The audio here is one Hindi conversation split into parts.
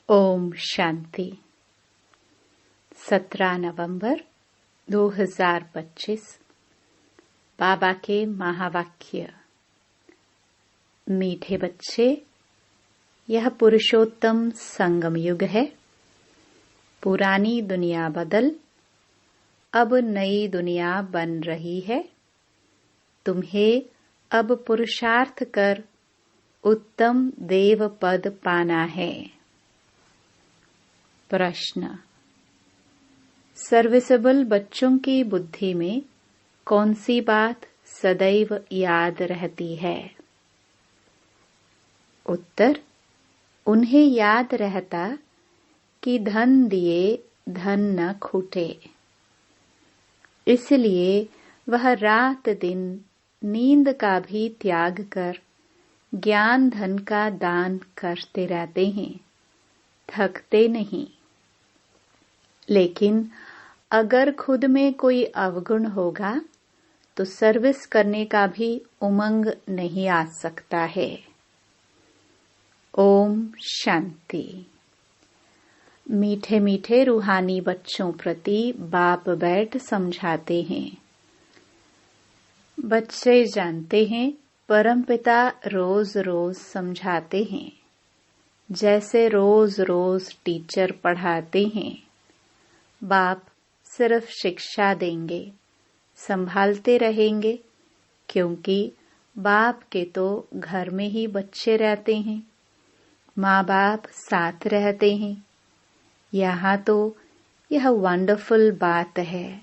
ओम शांति। 17 नवंबर 2025। बाबा के महावाक्य। मीठे बच्चे, यह पुरुषोत्तम संगम युग है। पुरानी दुनिया बदल अब नई दुनिया बन रही है। तुम्हें अब पुरुषार्थ कर उत्तम देव पद पाना है। प्रश्न। सर्विसेबल बच्चों की बुद्धि में कौन सी बात सदैव याद रहती है? उत्तर। उन्हें याद रहता कि धन दिए धन न खूटे। इसलिए वह रात दिन नींद का भी त्याग कर ज्ञान धन का दान करते रहते हैं, थकते नहीं। लेकिन अगर खुद में कोई अवगुण होगा तो सर्विस करने का भी उमंग नहीं आ सकता है। ओम शांति। मीठे मीठे रूहानी बच्चों प्रति बाप बैठ समझाते हैं। बच्चे जानते हैं परमपिता रोज रोज समझाते हैं, जैसे रोज रोज टीचर पढ़ाते हैं। बाप सिर्फ शिक्षा देंगे, संभालते रहेंगे, क्योंकि बाप के तो घर में ही बच्चे रहते हैं, माँ बाप साथ रहते हैं। यहाँ तो यह वंडरफुल बात है।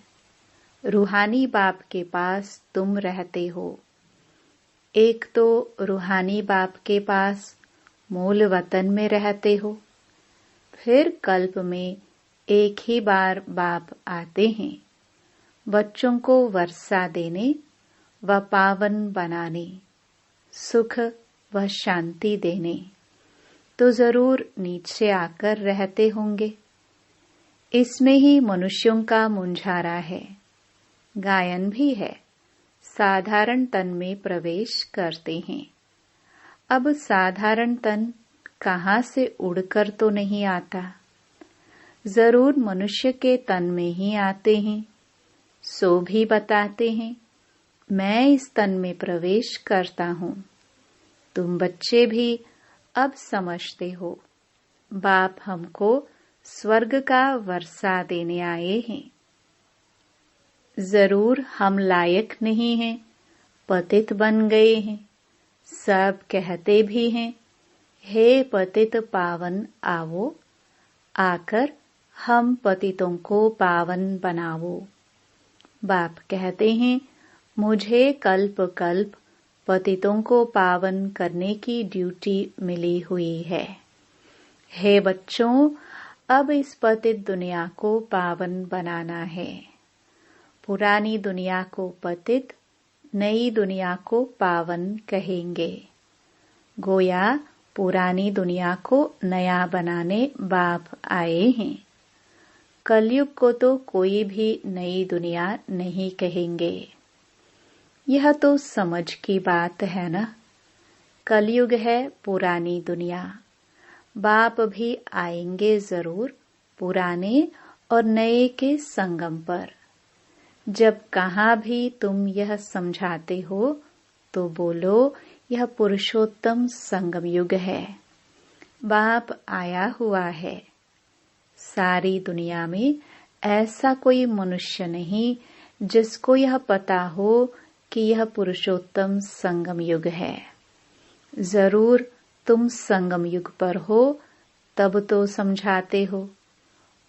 रूहानी बाप के पास तुम रहते हो। एक तो रूहानी बाप के पास मूल वतन में रहते हो, फिर कल्प में एक ही बार बाप आते हैं, बच्चों को वर्षा देने व पावन बनाने, सुख व शांति देने। तो जरूर नीचे आकर रहते होंगे। इसमें ही मनुष्यों का मुंझारा है। गायन भी है, साधारण तन में प्रवेश करते हैं। अब साधारण तन कहाँ से उड़कर तो नहीं आता, जरूर मनुष्य के तन में ही आते हैं। सो भी बताते हैं, मैं इस तन में प्रवेश करता हूँ। तुम बच्चे भी अब समझते हो, बाप हमको स्वर्ग का वर्षा देने आए हैं। जरूर हम लायक नहीं हैं, पतित बन गए हैं। सब कहते भी हैं, हे पतित पावन आवो, आकर हम पतितों को पावन बनावो। बाप कहते हैं, मुझे कल्प कल्प पतितों को पावन करने की ड्यूटी मिली हुई है। हे बच्चों, अब इस पतित दुनिया को पावन बनाना है। पुरानी दुनिया को पतित, नई दुनिया को पावन कहेंगे। गोया पुरानी दुनिया को नया बनाने बाप आए हैं। कलयुग को तो कोई भी नई दुनिया नहीं कहेंगे। यह तो समझ की बात है ना। कलयुग है पुरानी दुनिया। बाप भी आएंगे जरूर पुराने और नए के संगम पर। जब कहाँ भी तुम यह समझाते हो तो बोलो, यह पुरुषोत्तम संगम युग है। बाप आया हुआ है। सारी दुनिया में ऐसा कोई मनुष्य नहीं जिसको यह पता हो कि यह पुरुषोत्तम संगम युग है। जरूर तुम संगम युग पर हो, तब तो समझाते हो।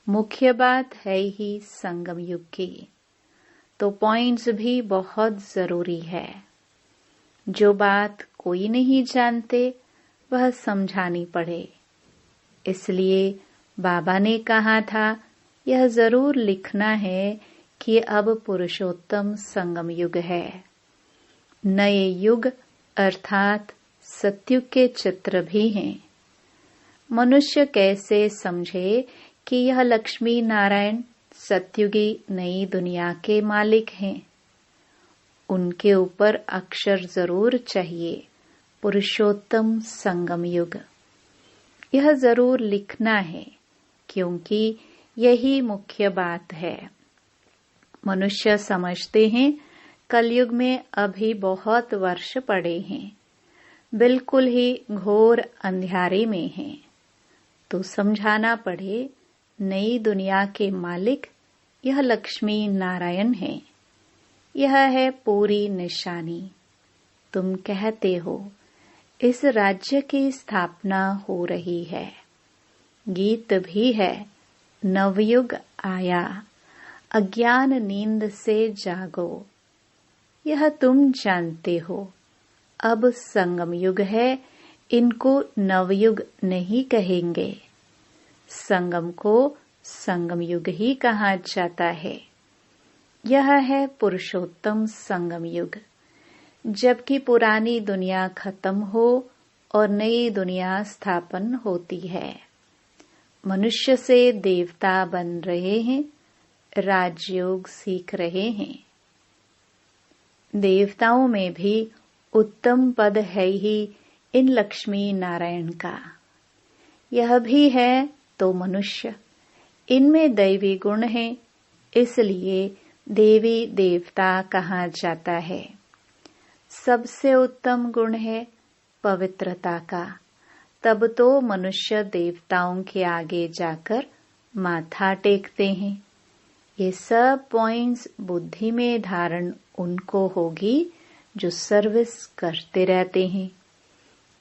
मुख्य बात है ही संगम युग की, तो पॉइंट्स भी बहुत जरूरी है। जो बात कोई नहीं जानते वह समझानी पड़े। इसलिए बाबा ने कहा था, यह जरूर लिखना है कि अब पुरुषोत्तम संगम युग है। नए युग अर्थात सतयुग के चित्र भी हैं। मनुष्य कैसे समझे कि यह लक्ष्मी नारायण सतयुगी नई दुनिया के मालिक हैं। उनके ऊपर अक्षर जरूर चाहिए, पुरुषोत्तम संगम युग। यह जरूर लिखना है, क्योंकि यही मुख्य बात है। मनुष्य समझते हैं कलयुग में अभी बहुत वर्ष पड़े हैं, बिल्कुल ही घोर अंधियारे में हैं। तो समझाना पड़े, नई दुनिया के मालिक यह लक्ष्मी नारायण है। यह है पूरी निशानी। तुम कहते हो इस राज्य की स्थापना हो रही है। गीत भी है, नवयुग आया, अज्ञान नींद से जागो। यह तुम जानते हो, अब संगम युग है, इनको नवयुग नहीं कहेंगे। संगम को संगम युग ही कहा जाता है। यह है पुरुषोत्तम संगम युग, जबकि पुरानी दुनिया खत्म हो और नई दुनिया स्थापन होती है। मनुष्य से देवता बन रहे हैं, राजयोग सीख रहे हैं। देवताओं में भी उत्तम पद है ही इन लक्ष्मी नारायण का। यह भी है तो मनुष्य, इनमें दैवी गुण है, इसलिए देवी देवता कहा जाता है। सबसे उत्तम गुण है पवित्रता का, तब तो मनुष्य देवताओं के आगे जाकर माथा टेकते हैं। ये सब पॉइंट्स बुद्धि में धारण उनको होगी जो सर्विस करते रहते हैं।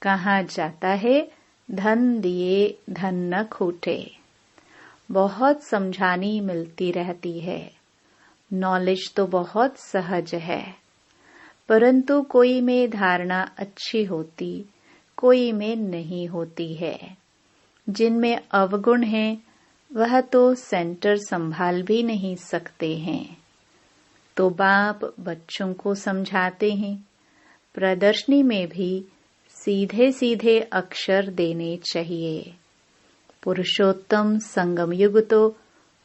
कहा जाता है, धन दिए धन न खूटे। बहुत समझानी मिलती रहती है। नॉलेज तो बहुत सहज है, परंतु कोई में धारणा अच्छी होती, कोई में नहीं होती है। जिनमें अवगुण है वह तो सेंटर संभाल भी नहीं सकते हैं। तो बाप बच्चों को समझाते हैं, प्रदर्शनी में भी सीधे सीधे अक्षर देने चाहिए। पुरुषोत्तम संगम युग तो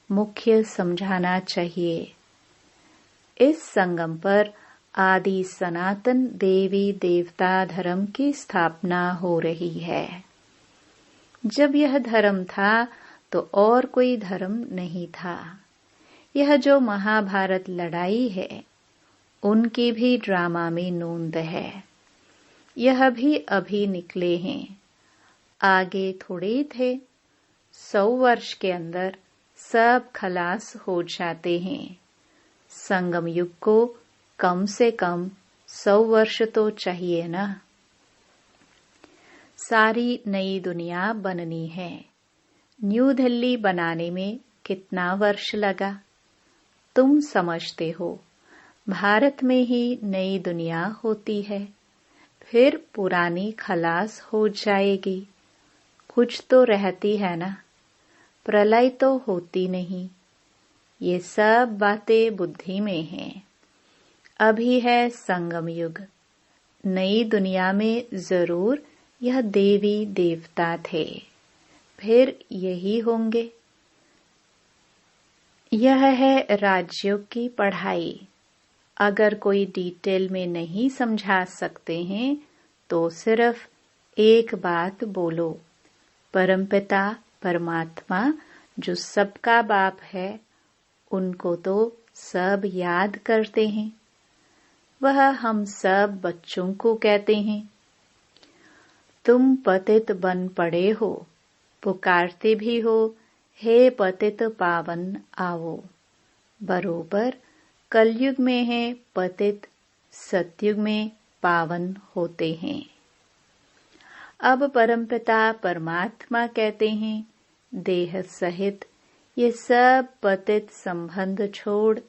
मुख्य समझाना चाहिए। इस संगम पर आदि सनातन देवी देवता धर्म की स्थापना हो रही है। जब यह धर्म था तो और कोई धर्म नहीं था। यह जो महाभारत लड़ाई है, उनकी भी ड्रामा में नोंद है। यह भी अभी निकले हैं, आगे थोड़े थे। 100 वर्ष के अंदर सब खलास हो जाते हैं। संगम युग को कम से कम 100 वर्ष तो चाहिए ना। सारी नई दुनिया बननी है। न्यू दिल्ली बनाने में कितना वर्ष लगा? तुम समझते हो, भारत में ही नई दुनिया होती है, फिर पुरानी खलास हो जाएगी। कुछ तो रहती है ना, प्रलय तो होती नहीं। ये सब बातें बुद्धि में हैं। अभी है संगम युग। नई दुनिया में जरूर यह देवी देवता थे, फिर यही होंगे। यह है राजयोग की पढ़ाई। अगर कोई डिटेल में नहीं समझा सकते हैं तो सिर्फ एक बात बोलो, परमपिता परमात्मा जो सबका बाप है, उनको तो सब याद करते हैं। वह हम सब बच्चों को कहते हैं, तुम पतित बन पड़े हो, पुकारते भी हो, हे पतित पावन आओ। बरोबर कलयुग में है पतित, सतयुग में पावन होते हैं। अब परमपिता परमात्मा कहते हैं, देह सहित ये सब पतित संबंध छोड़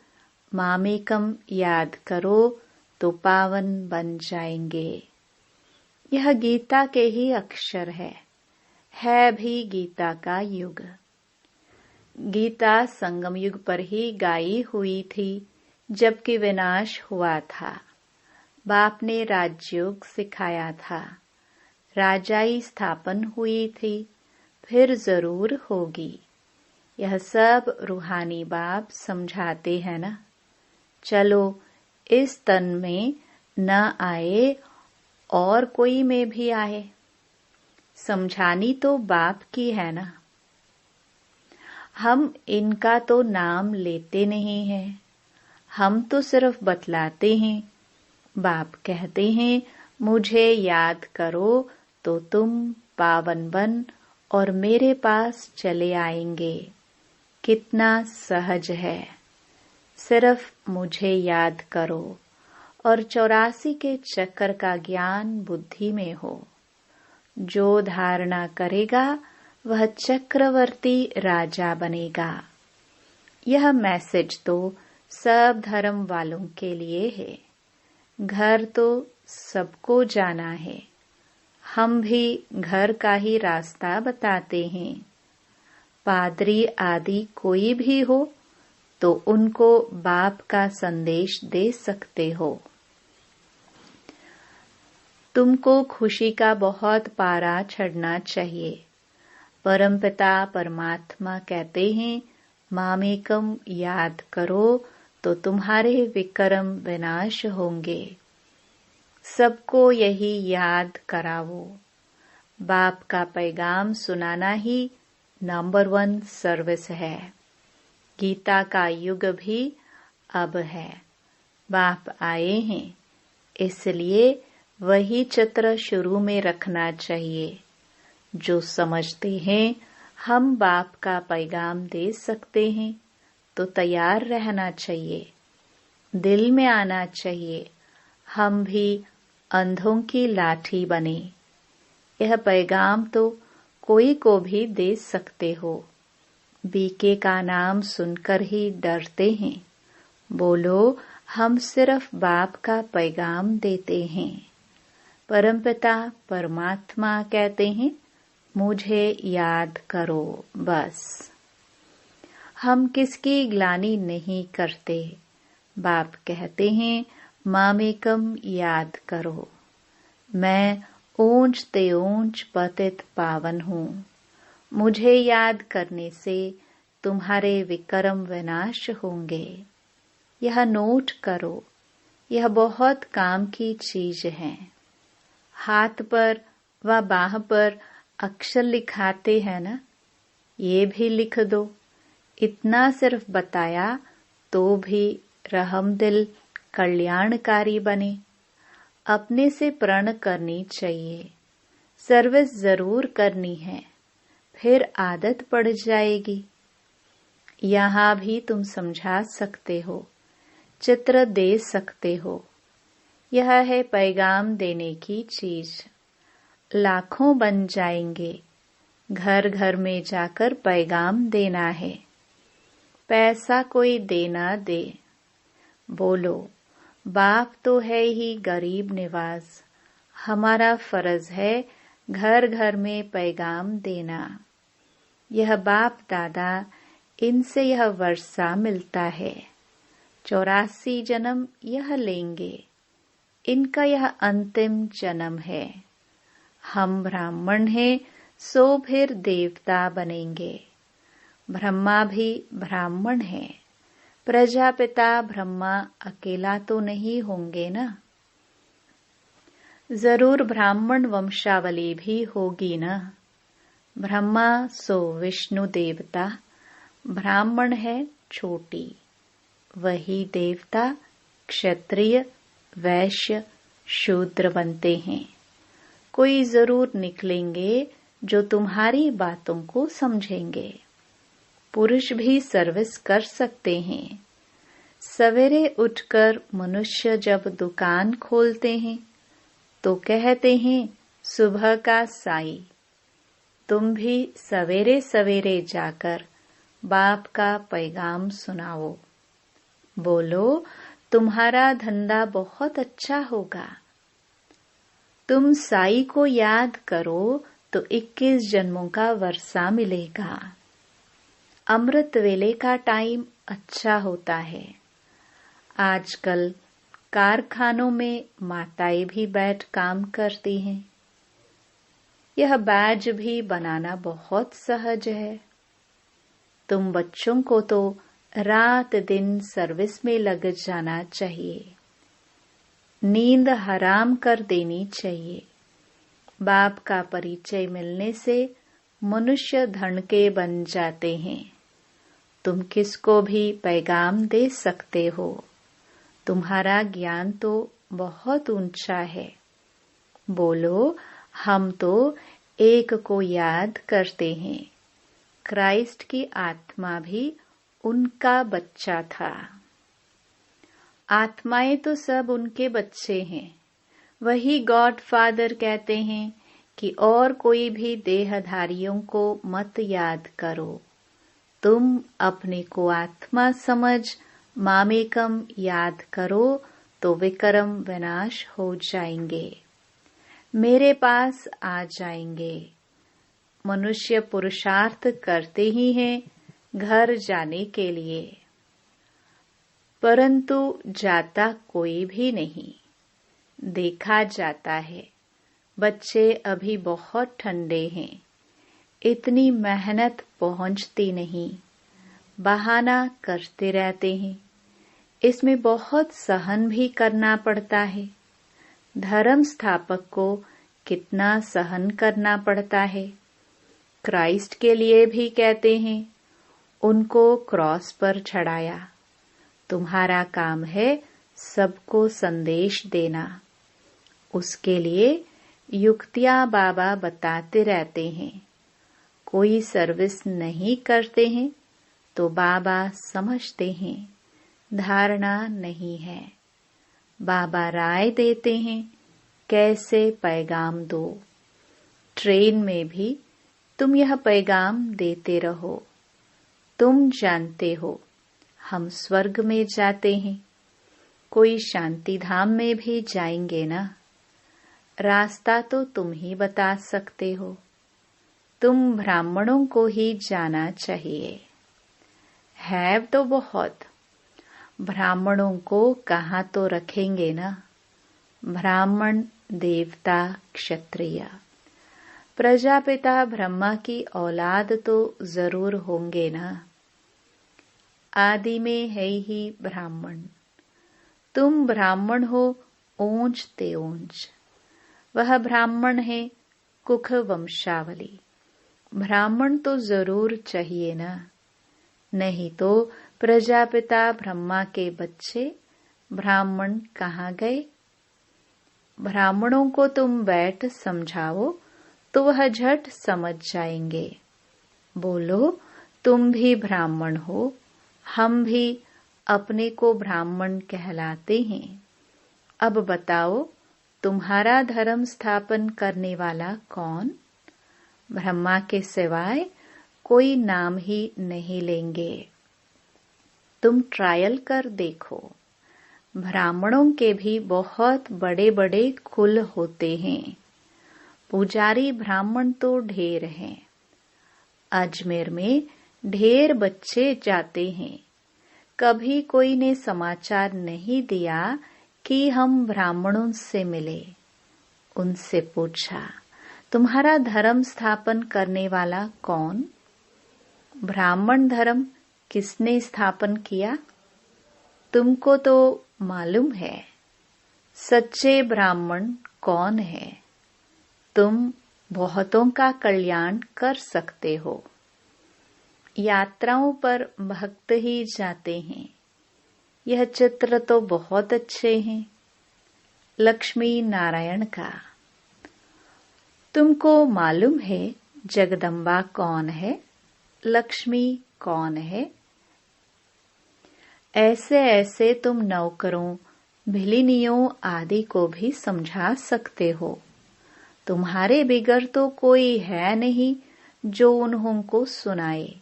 मामेकम याद करो तो पावन बन जाएंगे। यह गीता के ही अक्षर है भी गीता का युग। गीता संगम युग पर ही गाई हुई थी, जबकि विनाश हुआ था। बाप ने राजयोग सिखाया था, राजाई स्थापन हुई थी, फिर जरूर होगी। यह सब रूहानी बाप समझाते हैं ना। चलो इस तन में न आए और कोई में भी आए। समझानी तो बाप की है ना। हम इनका तो नाम लेते नहीं हैं, हम तो सिर्फ बतलाते हैं। बाप कहते हैं मुझे याद करो तो तुम पावन बन और मेरे पास चले आएंगे। कितना सहज है, सिर्फ मुझे याद करो और 84 के चक्र का ज्ञान बुद्धि में हो। जो धारणा करेगा वह चक्रवर्ती राजा बनेगा। यह मैसेज तो सब धर्म वालों के लिए है। घर तो सबको जाना है, हम भी घर का ही रास्ता बताते हैं। पादरी आदि कोई भी हो तो उनको बाप का संदेश दे सकते हो। तुमको खुशी का बहुत पारा चढ़ना चाहिए। परमपिता परमात्मा कहते हैं मामेकम याद करो तो तुम्हारे विक्रम विनाश होंगे। सबको यही याद करावो। बाप का पैगाम सुनाना ही नंबर 1 सर्विस है। गीता का युग भी अब है। बाप आए हैं, इसलिए वही चित्र शुरू में रखना चाहिए। जो समझते हैं हम बाप का पैगाम दे सकते हैं तो तैयार रहना चाहिए। दिल में आना चाहिए हम भी अंधों की लाठी बने। यह पैगाम तो कोई को भी दे सकते हो। बीके का नाम सुनकर ही डरते हैं। बोलो हम सिर्फ बाप का पैगाम देते हैं। परमपिता परमात्मा कहते हैं मुझे याद करो बस। हम किसकी ग्लानि नहीं करते। बाप कहते हैं मामेकम याद करो। मैं ऊंच ते ऊंच पतित पावन हूँ। मुझे याद करने से तुम्हारे विक्रम विनाश होंगे। यह नोट करो, यह बहुत काम की चीज है। हाथ पर व बाह पर अक्षर लिखाते हैं ना, ये भी लिख दो। इतना सिर्फ बताया तो भी रहमदिल कल्याणकारी बने। अपने से प्रण करनी चाहिए। सर्विस जरूर करनी है, फिर आदत पड़ जाएगी। यहाँ भी तुम समझा सकते हो, चित्र दे सकते हो। यह है पैगाम देने की चीज। लाखों बन जाएंगे। घर घर में जाकर पैगाम देना है। पैसा कोई देना दे। बोलो बाप तो है ही गरीब निवाज। हमारा फर्ज है घर घर में पैगाम देना। यह बाप दादा, इनसे यह वर्षा मिलता है। 84 जन्म यह लेंगे। इनका यह अंतिम जन्म है। हम ब्राह्मण हैं सो फिर देवता बनेंगे। ब्रह्मा भी ब्राह्मण है। प्रजापिता ब्रह्मा अकेला तो नहीं होंगे ना। जरूर ब्राह्मण वंशावली भी होगी ना। ब्रह्मा सो विष्णु देवता, ब्राह्मण है छोटी। वही देवता क्षत्रिय वैश्य शूद्र बनते हैं। कोई जरूर निकलेंगे जो तुम्हारी बातों को समझेंगे। पुरुष भी सर्विस कर सकते हैं। सवेरे उठकर मनुष्य जब दुकान खोलते हैं तो कहते हैं सुबह का साई। तुम भी सवेरे सवेरे जाकर बाप का पैगाम सुनाओ। बोलो तुम्हारा धंधा बहुत अच्छा होगा। तुम साई को याद करो तो 21 जन्मों का वर्षा मिलेगा। अमृत वेले का टाइम अच्छा होता है। आजकल कारखानों में माताएं भी बैठ काम करती हैं। यह बैज भी बनाना बहुत सहज है। तुम बच्चों को तो रात दिन सर्विस में लग जाना चाहिए। नींद हराम कर देनी चाहिए। बाप का परिचय मिलने से मनुष्य धन के बन जाते हैं। तुम किसको भी पैगाम दे सकते हो। तुम्हारा ज्ञान तो बहुत ऊंचा है। बोलो, हम तो एक को याद करते हैं। क्राइस्ट की आत्मा भी उनका बच्चा था। आत्माएं तो सब उनके बच्चे हैं। वही गॉड फादर कहते हैं कि और कोई भी देहधारियों को मत याद करो। तुम अपने को आत्मा समझ मामेकम याद करो तो विक्रम विनाश हो जाएंगे, मेरे पास आ जाएंगे। मनुष्य पुरुषार्थ करते ही हैं घर जाने के लिए, परंतु जाता कोई भी नहीं। देखा जाता है बच्चे अभी बहुत ठंडे हैं, इतनी मेहनत पहुंचती नहीं, बहाना करते रहते हैं। इसमें बहुत सहन भी करना पड़ता है। धर्म स्थापक को कितना सहन करना पड़ता है। क्राइस्ट के लिए भी कहते हैं, उनको क्रॉस पर चढ़ाया। तुम्हारा काम है सबको संदेश देना। उसके लिए युक्तियां बाबा बताते रहते हैं। कोई सर्विस नहीं करते हैं तो बाबा समझते हैं धारणा नहीं है। बाबा राय देते हैं कैसे पैगाम दो। ट्रेन में भी तुम यह पैगाम देते रहो। तुम जानते हो हम स्वर्ग में जाते हैं, कोई शांति धाम में भी जाएंगे ना। रास्ता तो तुम ही बता सकते हो। तुम ब्राह्मणों को ही जाना चाहिए। है तो बहुत, ब्राह्मणों को कहाँ तो रखेंगे ना। ब्राह्मण, देवता, क्षत्रिय, प्रजापिता ब्रह्मा की औलाद तो जरूर होंगे ना। आदि में है ही ब्राह्मण। तुम ब्राह्मण हो ऊंच ते ऊंच। वह ब्राह्मण है कुख वंशावली। ब्राह्मण तो जरूर चाहिए ना, नहीं तो प्रजापिता ब्रह्मा के बच्चे ब्राह्मण कहाँ गए। ब्राह्मणों को तुम बैठ समझाओ तो वह झट समझ जाएंगे। बोलो, तुम भी ब्राह्मण हो, हम भी अपने को ब्राह्मण कहलाते हैं। अब बताओ, तुम्हारा धर्म स्थापन करने वाला कौन। ब्रह्मा के सिवाय कोई नाम ही नहीं लेंगे। तुम ट्रायल कर देखो। ब्राह्मणों के भी बहुत बड़े बड़े कुल होते हैं। पुजारी ब्राह्मण तो ढेर हैं। अजमेर में ढेर बच्चे जाते हैं। कभी कोई ने समाचार नहीं दिया कि हम ब्राह्मणों से मिले। उनसे पूछा, तुम्हारा धर्म स्थापन करने वाला कौन। ब्राह्मण धर्म किसने स्थापन किया। तुमको तो मालूम है। सच्चे ब्राह्मण कौन है। तुम बहुतों का कल्याण कर सकते हो। यात्राओं पर भक्त ही जाते हैं। यह चित्र तो बहुत अच्छे हैं। लक्ष्मी नारायण का। तुमको मालूम है जगदम्बा कौन है, लक्ष्मी कौन है। ऐसे ऐसे तुम नौकरों, भिलिनियों आदि को भी समझा सकते हो। तुम्हारे बिगर तो कोई है नहीं जो उन्हों को सुनाए।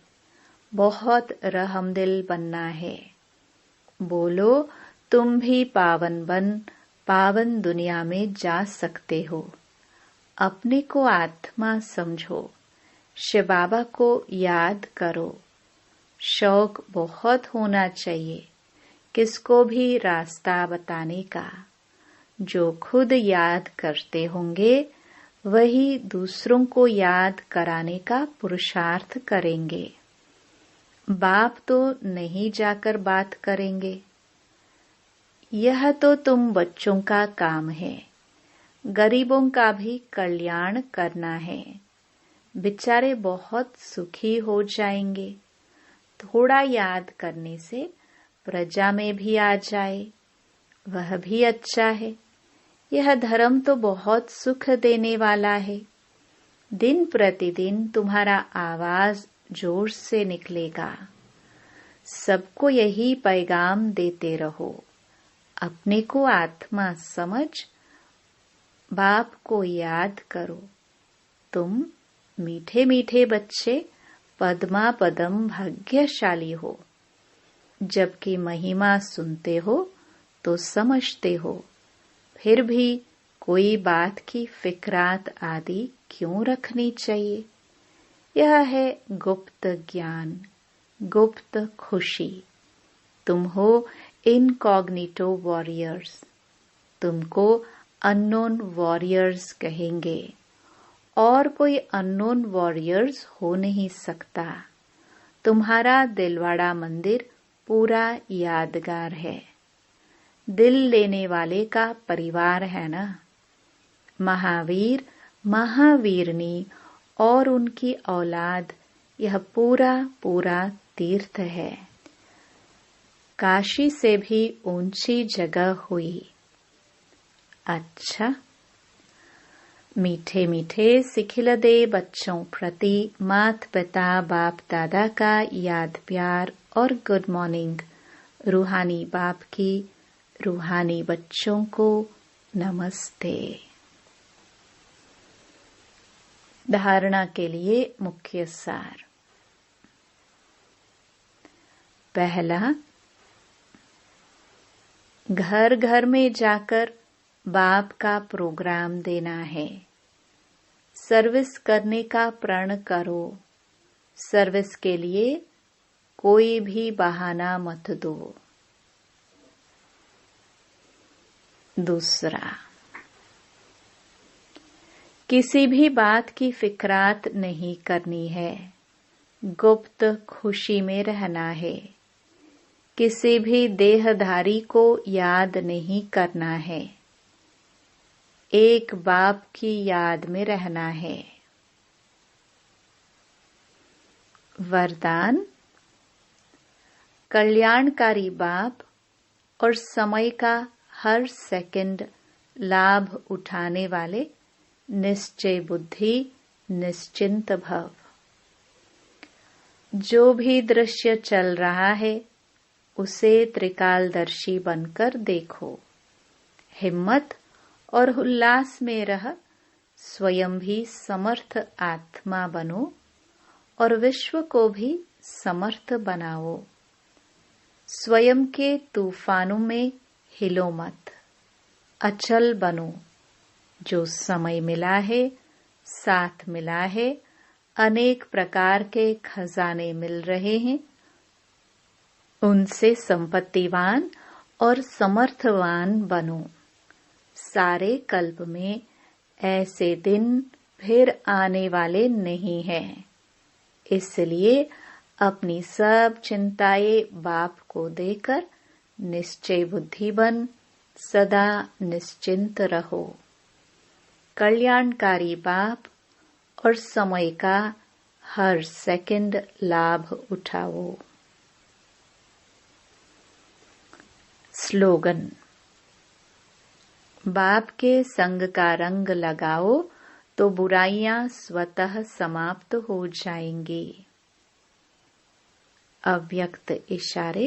बहुत रहमदिल बनना है। बोलो, तुम भी पावन बन पावन दुनिया में जा सकते हो। अपने को आत्मा समझो। शिव बाबा को याद करो। शौक बहुत होना चाहिए किसको भी रास्ता बताने का। जो खुद याद करते होंगे वही दूसरों को याद कराने का पुरुषार्थ करेंगे। बाप तो नहीं जाकर बात करेंगे। यह तो तुम बच्चों का काम है। गरीबों का भी कल्याण करना है। बेचारे बहुत सुखी हो जाएंगे। थोड़ा याद करने से प्रजा में भी आ जाए, वह भी अच्छा है। यह धर्म तो बहुत सुख देने वाला है। दिन प्रतिदिन तुम्हारा आवाज जोर से निकलेगा। सबको यही पैगाम देते रहो। अपने को आत्मा समझ बाप को याद करो। तुम मीठे मीठे बच्चे पद्मा पदम भाग्यशाली हो। जबकि महिमा सुनते हो तो समझते हो, फिर भी कोई बात की फिक्रात आदि क्यों रखनी चाहिए। यह है गुप्त ज्ञान, गुप्त खुशी। तुम हो इनकॉग्निटो वॉरियर्स। तुमको अननोन वॉरियर्स कहेंगे, और कोई अननोन वॉरियर्स हो नहीं सकता। तुम्हारा दिलवाड़ा मंदिर पूरा यादगार है। दिल लेने वाले का परिवार है ना। महावीर, महावीरनी और उनकी औलाद, यह पूरा पूरा तीर्थ है। काशी से भी ऊंची जगह हुई। अच्छा, मीठे मीठे सिखिलदे बच्चों प्रति मात पिता बाप दादा का याद प्यार और गुड मॉर्निंग। रूहानी बाप की रूहानी बच्चों को नमस्ते। धारणा के लिए मुख्य सार। पहला, घर घर में जाकर बाप का प्रोग्राम देना है। सर्विस करने का प्रण करो। सर्विस के लिए कोई भी बहाना मत दो। दूसरा, किसी भी बात की फिक्रात नहीं करनी है। गुप्त खुशी में रहना है। किसी भी देहधारी को याद नहीं करना है। एक बाप की याद में रहना है। वरदान, कल्याणकारी बाप और समय का हर सेकंड लाभ उठाने वाले निश्चय बुद्धि निश्चिंत भव। जो भी दृश्य चल रहा है उसे त्रिकालदर्शी बनकर देखो। हिम्मत और उल्लास में रह स्वयं भी समर्थ आत्मा बनो और विश्व को भी समर्थ बनाओ। स्वयं के तूफानों में हिलो मत, अचल बनो। जो समय मिला है, साथ मिला है, अनेक प्रकार के खजाने मिल रहे हैं, उनसे संपत्तिवान और समर्थवान बनो। सारे कल्प में ऐसे दिन फिर आने वाले नहीं हैं। इसलिए अपनी सब चिंताएं बाप को देकर निश्चय बुद्धि बन सदा निश्चिंत रहो। कल्याणकारी बाप और समय का हर सेकंड लाभ उठाओ। स्लोगन, बाप के संग का रंग लगाओ तो बुराइयां स्वतः समाप्त हो जाएंगी। अव्यक्त इशारे।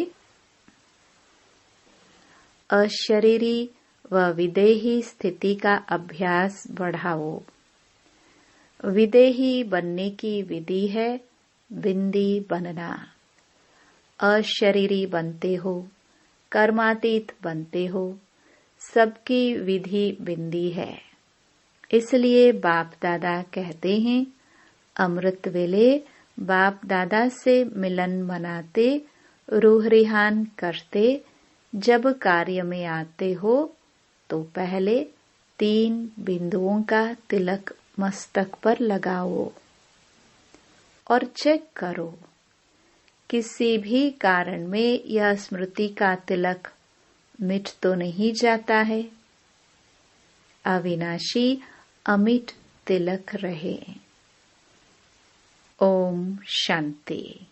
अशरीरी व विदेही स्थिति का अभ्यास बढ़ाओ। विदेही बनने की विधि है बिंदी बनना। अशरीरी बनते हो, कर्मातीत बनते हो, सबकी विधि बिंदी है। इसलिए बाप दादा कहते हैं, अमृत वेले बाप दादा से मिलन मनाते, रूह रिहान करते, जब कार्य में आते हो तो पहले 3 बिंदुओं का तिलक मस्तक पर लगाओ और चेक करो, किसी भी कारण में यह स्मृति का तिलक मिट तो नहीं जाता है। अविनाशी अमिट तिलक रहे। ओम शांति।